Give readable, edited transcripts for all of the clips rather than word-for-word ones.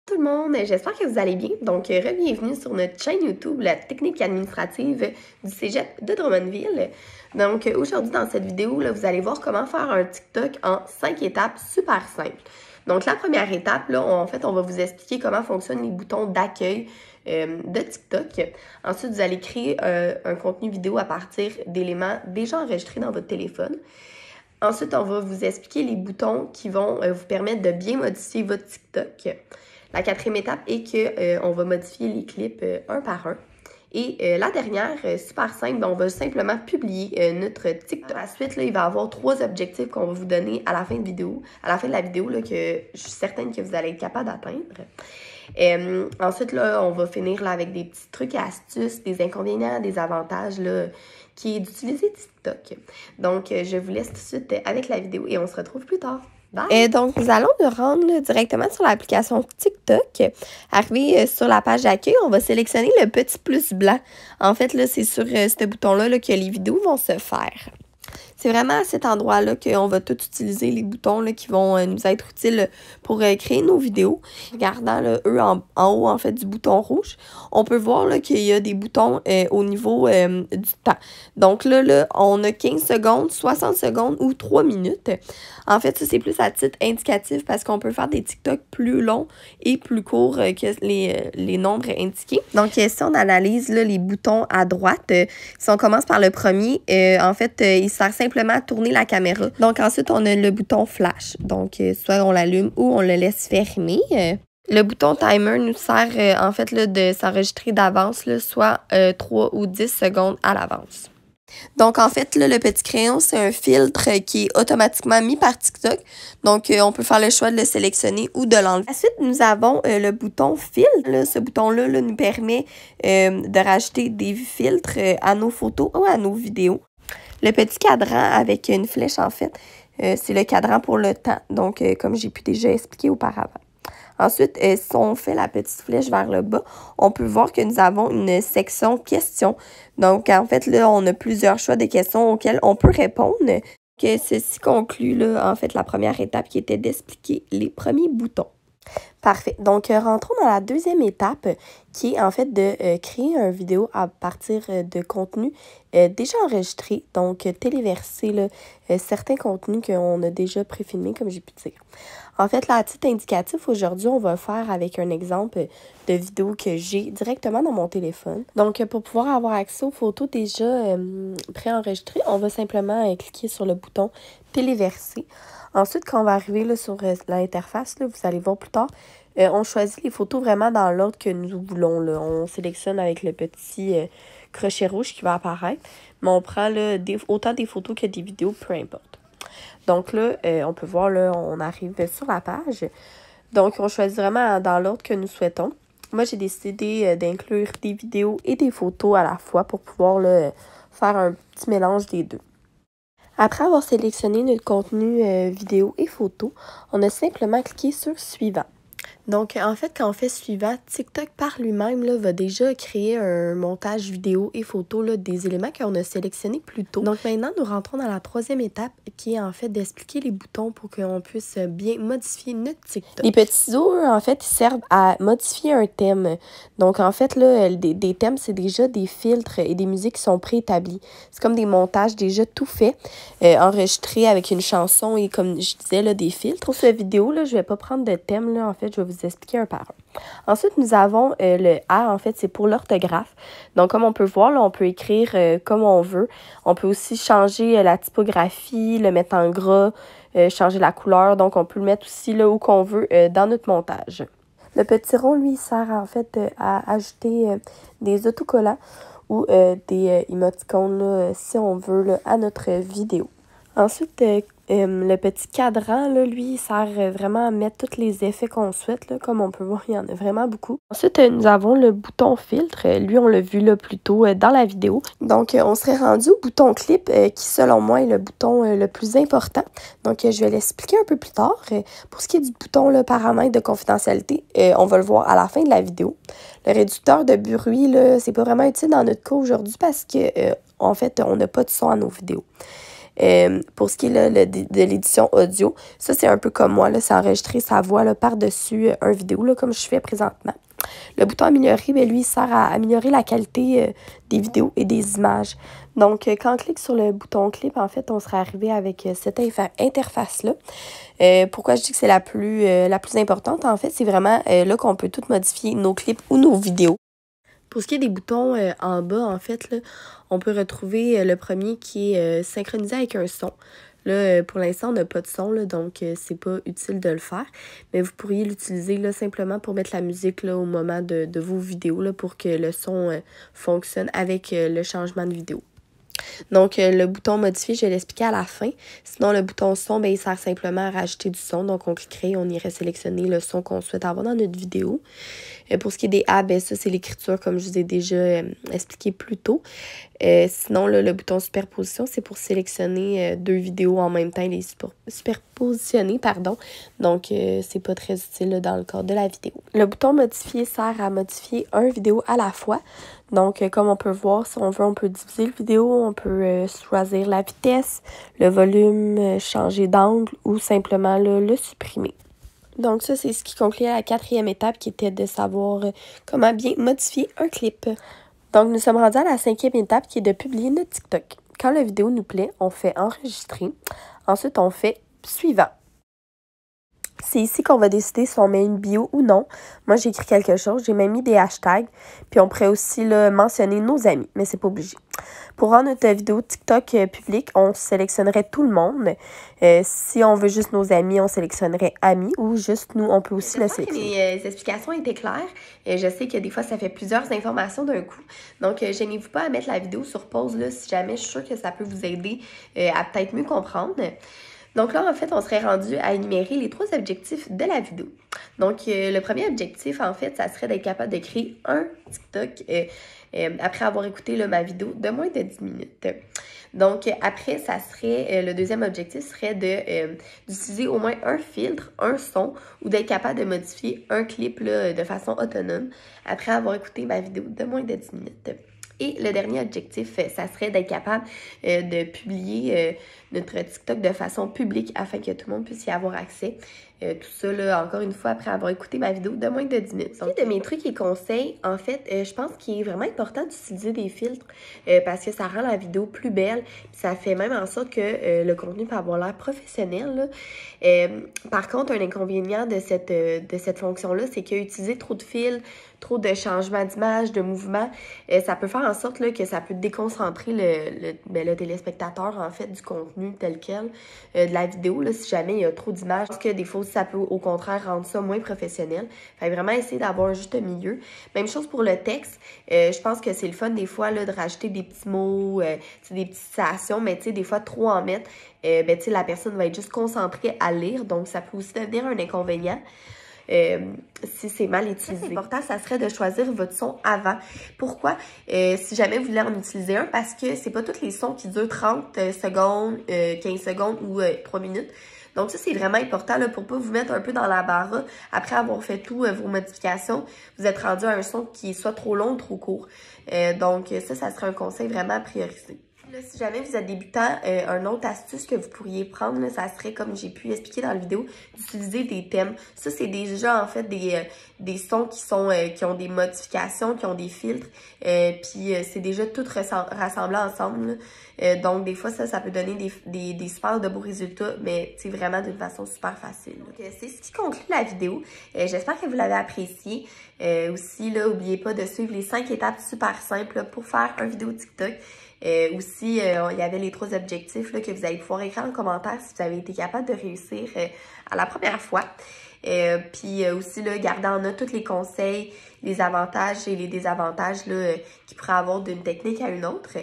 Tout le monde, j'espère que vous allez bien. Donc, bienvenue sur notre chaîne YouTube, la technique administrative du Cégep de Drummondville. Donc, aujourd'hui, dans cette vidéo, là, vous allez voir comment faire un TikTok en 5 étapes super simples. Donc, la première étape, là, en fait, on va vous expliquer comment fonctionnent les boutons d'accueil de TikTok. Ensuite, vous allez créer un contenu vidéo à partir d'éléments déjà enregistrés dans votre téléphone. Ensuite, on va vous expliquer les boutons qui vont vous permettre de bien modifier votre TikTok. La quatrième étape est qu'on va modifier les clips un par un. Et la dernière, super simple, on va simplement publier notre TikTok. Ensuite, là, il va y avoir 3 objectifs qu'on va vous donner à la fin de vidéo, la vidéo, là, que je suis certaine que vous allez être capable d'atteindre. Ensuite, là, on va finir là, avec des petits trucs et astuces, des inconvénients, des avantages, là, qui est d'utiliser TikTok. Donc, je vous laisse tout de suite avec la vidéo et on se retrouve plus tard. Bye! Donc, nous allons nous rendre là, directement sur l'application TikTok. Arrivé sur la page d'accueil, on va sélectionner le petit plus blanc. En fait, là, c'est sur ce bouton-là là, que les vidéos vont se faire. C'est vraiment à cet endroit-là qu'on va tout utiliser les boutons là, qui vont nous être utiles pour créer nos vidéos. Regardant là, eux en haut en fait du bouton rouge, on peut voir là, qu'il y a des boutons au niveau du temps. Donc là, on a 15 secondes, 60 secondes ou 3 minutes. En fait, ça c'est plus à titre indicatif parce qu'on peut faire des TikTok plus longs et plus courts que les nombres indiqués. Donc, si on analyse là, les boutons à droite, si on commence par le premier, en fait, il sert simplement à tourner la caméra. Donc, ensuite, on a le bouton flash. Donc, soit on l'allume ou on le laisse fermer. Le bouton timer nous sert, en fait, là, de s'enregistrer d'avance, soit 3 ou 10 secondes à l'avance. Donc, en fait, là, le petit crayon, c'est un filtre qui est automatiquement mis par TikTok. Donc, on peut faire le choix de le sélectionner ou de l'enlever. Ensuite, nous avons le bouton filtre. Là, ce bouton-là là, nous permet de rajouter des filtres à nos photos ou à nos vidéos. Le petit cadran avec une flèche, en fait, c'est le cadran pour le temps. Donc, comme j'ai pu déjà expliquer auparavant. Ensuite, si on fait la petite flèche vers le bas, on peut voir que nous avons une section questions. Donc, en fait, là, on a plusieurs choix de questions auxquelles on peut répondre. Que ceci conclut, là, en fait, la première étape qui était d'expliquer les premiers boutons. Parfait. Donc, rentrons dans la deuxième étape qui est en fait de créer une vidéo à partir de contenus déjà enregistrés, donc téléverser là, certains contenus qu'on a déjà préfilmés, comme j'ai pu dire. En fait, là, à titre indicatif, aujourd'hui, on va faire avec un exemple de vidéo que j'ai directement dans mon téléphone. Donc, pour pouvoir avoir accès aux photos déjà préenregistrées, on va simplement cliquer sur le bouton « Téléverser ». Ensuite, quand on va arriver là, sur l'interface, vous allez voir plus tard, on choisit les photos vraiment dans l'ordre que nous voulons. Là. On sélectionne avec le petit crochet rouge qui va apparaître, mais on prend là, autant des photos que des vidéos, peu importe. Donc là, on peut voir, là, on arrive sur la page. Donc, on choisit vraiment dans l'ordre que nous souhaitons. Moi, j'ai décidé d'inclure des vidéos et des photos à la fois pour pouvoir là, faire un petit mélange des deux. Après avoir sélectionné notre contenu vidéo et photo, on a simplement cliqué sur « Suivant ». Donc, en fait, quand on fait suivant, TikTok par lui-même va déjà créer un montage vidéo et photo là, des éléments qu'on a sélectionnés plus tôt. Donc, maintenant, nous rentrons dans la troisième étape qui est en fait d'expliquer les boutons pour qu'on puisse bien modifier notre TikTok. Les petits ciseaux, en fait, ils servent à modifier un thème. Donc, en fait, là, des thèmes, c'est déjà des filtres et des musiques qui sont préétablies. C'est comme des montages déjà tout faits, enregistrés avec une chanson et, comme je disais, là, des filtres. Pour cette vidéo, là, je vais pas prendre de thème, là, en fait, je vais vous expliquer un par un. Ensuite, nous avons le A, en fait, c'est pour l'orthographe. Donc, comme on peut voir, là, on peut écrire comme on veut. On peut aussi changer la typographie, le mettre en gras, changer la couleur. Donc, on peut le mettre aussi là où qu'on veut dans notre montage. Le petit rond, lui, sert en fait à ajouter des autocollants ou des émoticônes, là, si on veut, là, à notre vidéo. Ensuite, le petit cadran, là, lui, il sert vraiment à mettre tous les effets qu'on souhaite. Là, comme on peut voir, il y en a vraiment beaucoup. Ensuite, nous avons le bouton filtre. Lui, on l'a vu là, plus tôt dans la vidéo. Donc, on serait rendu au bouton clip qui, selon moi, est le bouton le plus important. Donc, je vais l'expliquer un peu plus tard. Pour ce qui est du bouton là, paramètres de confidentialité, on va le voir à la fin de la vidéo. Le réducteur de bruit, là, c'est pas vraiment utile dans notre cas aujourd'hui parce que, en fait, on n'a pas de son à nos vidéos. Pour ce qui est là, de l'édition audio, ça c'est un peu comme moi, c'est enregistrer sa voix par-dessus un vidéo, là, comme je fais présentement. Le bouton améliorer, bien, lui, il sert à améliorer la qualité des vidéos et des images. Donc, quand on clique sur le bouton clip, en fait, on serait arrivé avec cette interface-là. Pourquoi je dis que c'est la plus importante, en fait, c'est vraiment là qu'on peut tout modifier nos clips ou nos vidéos. Pour ce qui est des boutons en bas, en fait, là, on peut retrouver le premier qui est synchronisé avec un son. Là, pour l'instant, on n'a pas de son, là, donc c'est pas utile de le faire. Mais vous pourriez l'utiliser là, simplement pour mettre la musique là, au moment de vos vidéos là, pour que le son fonctionne avec le changement de vidéo. Donc, le bouton modifier, je vais l'expliquer à la fin. Sinon, le bouton son, bien, il sert simplement à rajouter du son. Donc, on cliquerait, on irait sélectionner le son qu'on souhaite avoir dans notre vidéo. Pour ce qui est des A, bien, ça, c'est l'écriture, comme je vous ai déjà expliqué plus tôt. Sinon, là, le bouton superposition, c'est pour sélectionner deux vidéos en même temps et les superpositionner, pardon. Donc, c'est pas très utile là, dans le cadre de la vidéo. Le bouton modifier sert à modifier une vidéo à la fois. Donc, comme on peut voir, si on veut, on peut diviser la vidéo, on peut choisir la vitesse, le volume, changer d'angle ou simplement là, le supprimer. Donc, ça, c'est ce qui conclut à la 4e étape qui était de savoir comment bien modifier un clip. Donc, nous sommes rendus à la 5e étape qui est de publier notre TikTok. Quand la vidéo nous plaît, on fait enregistrer. Ensuite, on fait suivant. C'est ici qu'on va décider si on met une bio ou non. Moi, j'ai écrit quelque chose, j'ai même mis des hashtags. Puis on pourrait aussi là, mentionner nos amis, mais c'est pas obligé. Pour rendre notre vidéo TikTok publique, on sélectionnerait tout le monde. Si on veut juste nos amis, on sélectionnerait amis ou juste nous, on peut aussi le sélectionner. Mes explications étaient claires. Je sais que des fois, ça fait plusieurs informations d'un coup. Donc, gênez-vous pas à mettre la vidéo sur pause là, si jamais je suis sûre que ça peut vous aider à peut-être mieux comprendre. Donc là, en fait, on serait rendu à énumérer les 3 objectifs de la vidéo. Donc, le premier objectif, en fait, ça serait d'être capable de créer un TikTok après avoir écouté là, ma vidéo de moins de 10 minutes. Donc, après, ça serait, le deuxième objectif serait d'utiliser au moins un filtre, un son, ou d'être capable de modifier un clip là, de façon autonome après avoir écouté ma vidéo de moins de 10 minutes. Et le dernier objectif, ça serait d'être capable de publier notre TikTok de façon publique afin que tout le monde puisse y avoir accès. Tout ça, là, encore une fois, après avoir écouté ma vidéo de moins de 10 minutes. Donc, de mes trucs et conseils, en fait, je pense qu'il est vraiment important d'utiliser des filtres parce que ça rend la vidéo plus belle. Puis ça fait même en sorte que le contenu peut avoir l'air professionnel. Par contre, un inconvénient de cette fonction-là, c'est qu'utiliser trop de fils, trop de changements d'image, de mouvements, ça peut faire en sorte là, que ça peut déconcentrer le téléspectateur, en fait, du contenu tel quel, de la vidéo, là, si jamais il y a trop d'images. Parce que des fois, ça peut au contraire rendre ça moins professionnel. Fait vraiment essayer d'avoir un juste milieu. Même chose pour le texte. Je pense que c'est le fun des fois là, de rajouter des petits mots, des petites citations, mais des fois trop en mettre, la personne va être juste concentrée à lire. Donc, ça peut aussi devenir un inconvénient. Si c'est mal utilisé. C'est important, ça serait de choisir votre son avant. Pourquoi? Si jamais vous voulez en utiliser un, parce que c'est pas tous les sons qui durent 30 secondes, 15 secondes ou 3 minutes. Donc ça, c'est vraiment important là, pour pas vous mettre un peu dans la barre. Après avoir fait tout vos modifications, vous êtes rendu à un son qui soit trop long ou trop court. Donc ça serait un conseil vraiment à prioriser. Là, si jamais vous êtes débutant, une autre astuce que vous pourriez prendre, là, ça serait, comme j'ai pu expliquer dans la vidéo, d'utiliser des thèmes. Ça, c'est déjà en fait des sons qui ont des modifications, qui ont des filtres, puis c'est déjà tout rassemblé ensemble. Donc, des fois, ça peut donner des super de beaux résultats, mais c'est vraiment d'une façon super facile. Donc, c'est ce qui conclut la vidéo. J'espère que vous l'avez apprécié. Aussi, là, n'oubliez pas de suivre les 5 étapes super simples là, pour faire une vidéo TikTok. Aussi, il y avait les 3 objectifs là, que vous allez pouvoir écrire en commentaire si vous avez été capable de réussir à la première fois. Puis aussi, là, gardez en note tous les conseils, les avantages et les désavantages là, qu'il pourrait avoir d'une technique à une autre.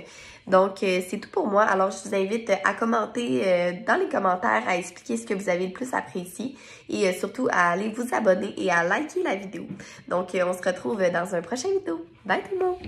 Donc, c'est tout pour moi. Alors, je vous invite à commenter dans les commentaires, à expliquer ce que vous avez le plus apprécié et surtout à aller vous abonner et à liker la vidéo. Donc, on se retrouve dans un prochain vidéo. Bye tout le monde!